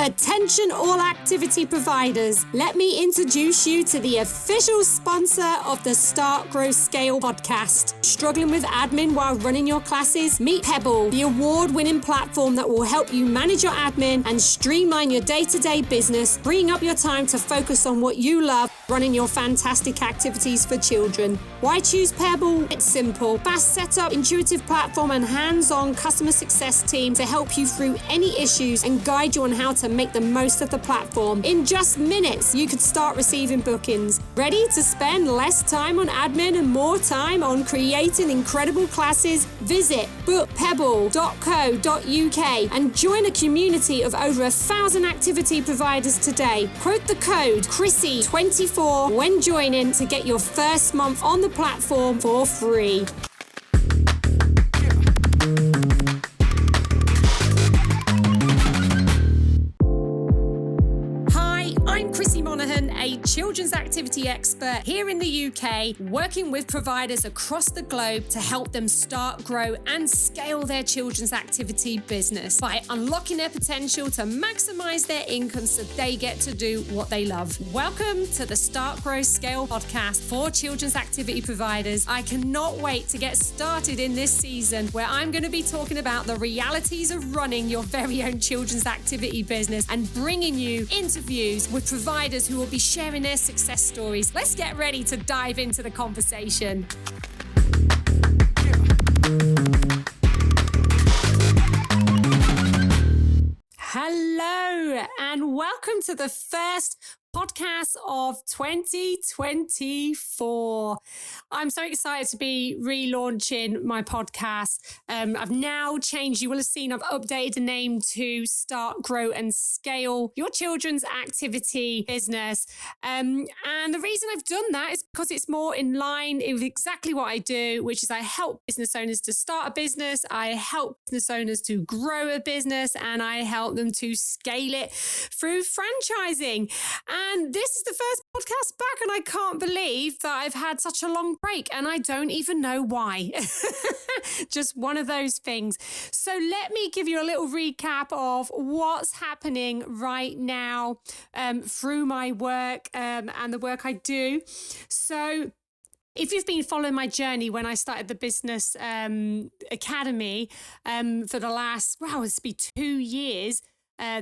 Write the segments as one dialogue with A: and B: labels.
A: Attention all activity providers, let me introduce you to the official sponsor of the Start, Grow, Scale podcast. Struggling with admin while running your classes? Meet Pebble, the award-winning platform that will help you manage your admin and streamline your day-to-day business, freeing up your time to focus on what you love, running your fantastic activities for children. Why choose Pebble? It's simple. Fast setup, intuitive platform, and hands-on customer success team to help you through any issues and guide you on how to make the most of the platform. In just minutes, you could start receiving bookings. Ready to spend less time on admin and more time on creating incredible classes? Visit bookpebble.co.uk and join a community of over 1,000 activity providers today. Quote the code CHRISSY24 when joining to get your first month on the platform for free. A children's activity expert here in the UK, working with providers across the globe to help them start, grow, and scale their children's activity business by unlocking their potential to maximize their income so they get to do what they love. Welcome to the Start, Grow, Scale podcast for children's activity providers. I cannot wait to get started in this season where I'm going to be talking about the realities of running your very own children's activity business and bringing you interviews with providers who will be sharing their success stories. Let's get ready to dive into the conversation. Hello, and welcome to the first podcast of 2024. I'm so excited to be relaunching my podcast. I've now changed, you will have seen, I've updated the name to Start, Grow and Scale Your Children's Activity Business. And the reason I've done that is because it's more in line with exactly what I do, which is I help business owners to start a business, I help business owners to grow a business, and I help them to scale it through franchising. And this is the first podcast back, and I can't believe that I've had such a long break, and I don't even know why. Just one of those things. So let me give you a little recap of what's happening right now through my work and the work I do. So if you've been following my journey when I started the business academy for the last, it's been 2 years.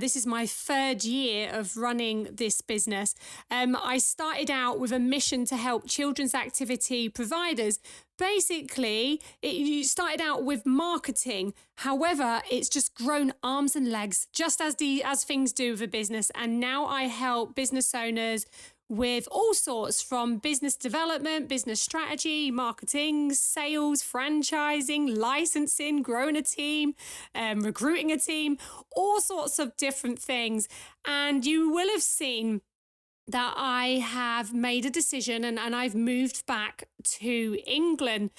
A: This is my third year of running this business. I started out with a mission to help children's activity providers. Basically, you started out with marketing. However, it's just grown arms and legs, just as things do with a business. And now I help business owners with all sorts, from business development, business strategy, marketing, sales, franchising, licensing, growing a team, recruiting a team, all sorts of different things. And you will have seen that I have made a decision and I've moved back to England.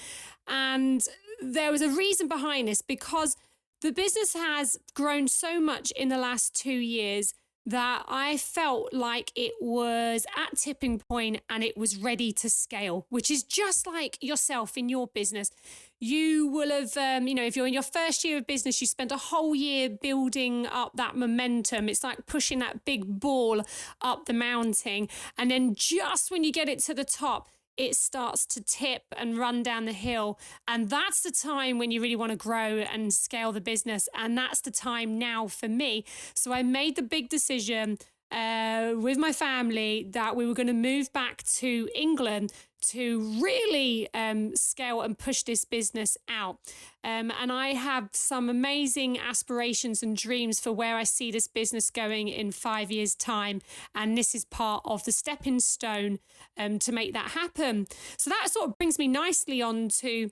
A: And there was a reason behind this, because the business has grown so much in the last 2 years that I felt like it was at tipping point and it was ready to scale, which is just like yourself in your business. You will have, if you're in your first year of business, you spend a whole year building up that momentum. It's like pushing that big ball up the mountain. And then just when you get it to the top, it starts to tip and run down the hill. And that's the time when you really want to grow and scale the business. And that's the time now for me. So I made the big decision with my family that we were going to move back to England to really scale and push this business out. And I have some amazing aspirations and dreams for where I see this business going in 5 years' time. And this is part of the stepping stone to make that happen. So that sort of brings me nicely on to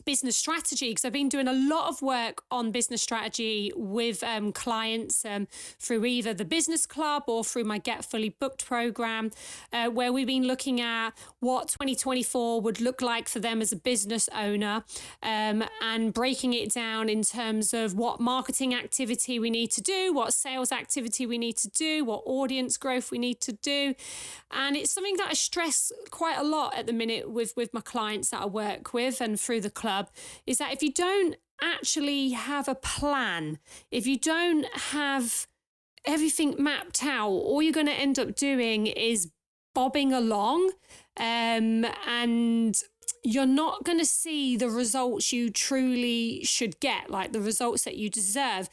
A: business strategy, because I've been doing a lot of work on business strategy with clients through either the business club or through my Get Fully Booked program, where we've been looking at what 2024 would look like for them as a business owner, and breaking it down in terms of what marketing activity we need to do, what sales activity we need to do, what audience growth we need to do. And it's something that I stress quite a lot at the minute with my clients that I work with and through the club, is that if you don't actually have a plan, if you don't have everything mapped out, all you're going to end up doing is bobbing along, and you're not going to see the results you truly should get, like the results that you deserve.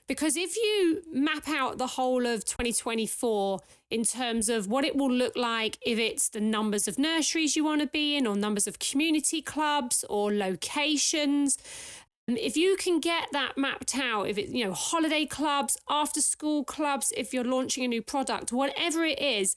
A: Because if you map out the whole of 2024 in terms of what it will look like, if it's the numbers of nurseries you want to be in, or numbers of community clubs or locations, if you can get that mapped out, if it's, holiday clubs, after school clubs, if you're launching a new product, whatever it is,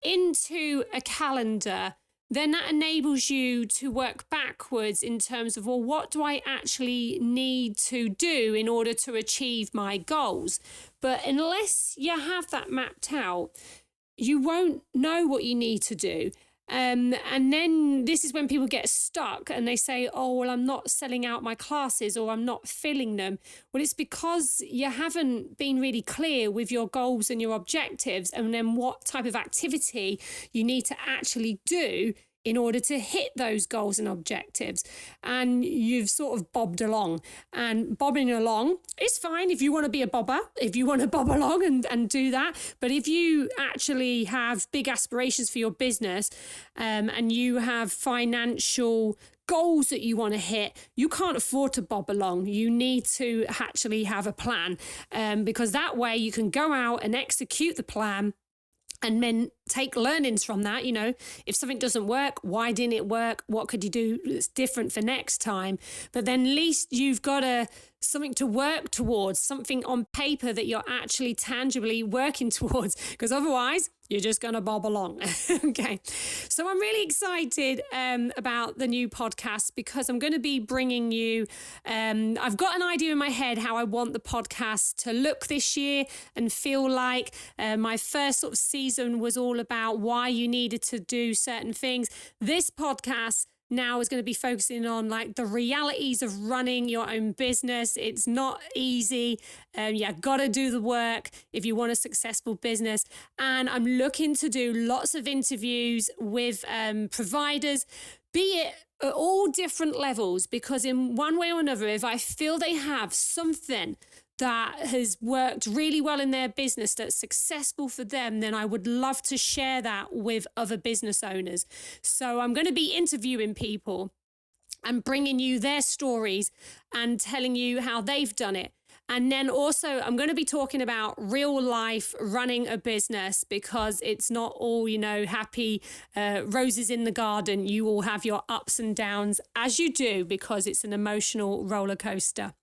A: into a calendar, then that enables you to work backwards in terms of, well, what do I actually need to do in order to achieve my goals? But unless you have that mapped out, you won't know what you need to do. And then this is when people get stuck and they say, oh, well, I'm not selling out my classes, or I'm not filling them. Well, it's because you haven't been really clear with your goals and your objectives, and then what type of activity you need to actually do in order to hit those goals and objectives. And you've sort of bobbed along, and bobbing along is fine if you want to be a bobber, if you want to bob along and do that. But if you actually have big aspirations for your business, and you have financial goals that you want to hit, you can't afford to bob along. You need to actually have a plan, because that way you can go out and execute the plan, and then take learnings from that. If something doesn't work, why didn't it work? What could you do that's different for next time? But then at least you've got something to work towards, something on paper that you're actually tangibly working towards, because otherwise you're just going to bob along. Okay. So I'm really excited about the new podcast, because I'm going to be bringing you, I've got an idea in my head how I want the podcast to look this year and feel like. My first sort of season was all about why you needed to do certain things. This podcast now is going to be focusing on like the realities of running your own business. It's not easy. Got to do the work if you want a successful business. And I'm looking to do lots of interviews with providers, be it at all different levels, because in one way or another, if I feel they have something that has worked really well in their business, that's successful for them, then I would love to share that with other business owners. So I'm going to be interviewing people and bringing you their stories and telling you how they've done it. And then also I'm going to be talking about real life running a business, because it's not all, happy roses in the garden. You will have your ups and downs, as you do, because it's an emotional roller coaster.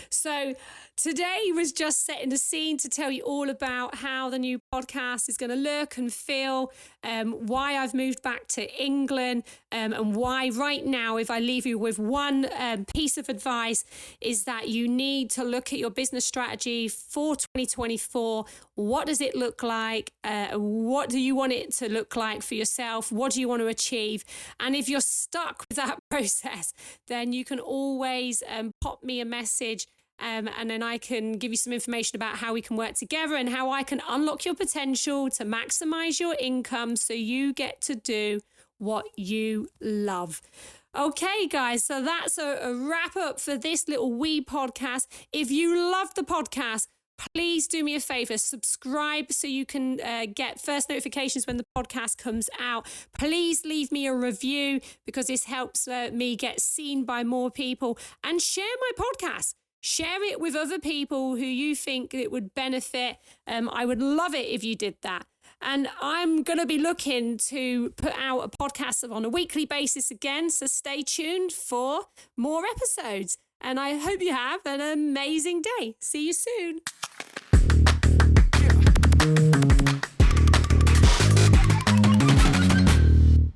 A: So today was just setting the scene to tell you all about how the new podcast is going to look and feel, why I've moved back to England, and why right now, if I leave you with one piece of advice, is that you need to look at your business strategy for 2024. What does it look like? What do you want it to look like for yourself? What do you want to achieve? And if you're stuck with that process, then you can always pop me a message, and then I can give you some information about how we can work together and how I can unlock your potential to maximize your income so you get to do what you love. Okay, guys, so that's a wrap up for this little wee podcast. If you love the podcast, please do me a favor, subscribe so you can get first notifications when the podcast comes out. Please leave me a review, because this helps me get seen by more people, and share my podcast. Share it with other people who you think it would benefit. I would love it if you did that. And I'm going to be looking to put out a podcast on a weekly basis again. So stay tuned for more episodes. And I hope you have an amazing day. See you soon.